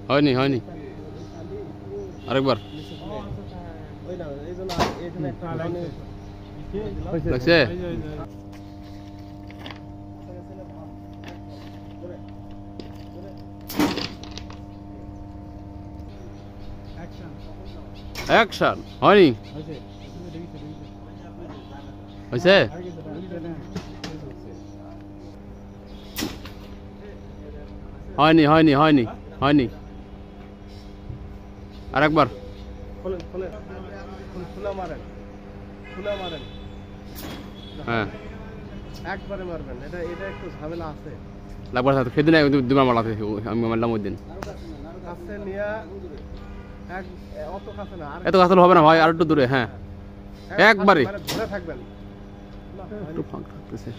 হয়নি হয়নি আরেকবার লাগছে অ্যাকশন হয়নি হয়েছে হয়নি হয়নি হয়নি হয়নি আরেকবার হ্যাঁ একবারে মারবেন, এটা এটা একটু ঝামেলা আছে। লাগবার সাথে সেদিন দুবার মারলাম আমি মারলাম ওই দিন কাছে নিয়ে এক অত কাছে না, এত কাছে হবে না ভাই আর একটু দূরে হ্যাঁ একবারে ধরে থাকবেন। একটু ফাঁক থাকতেছে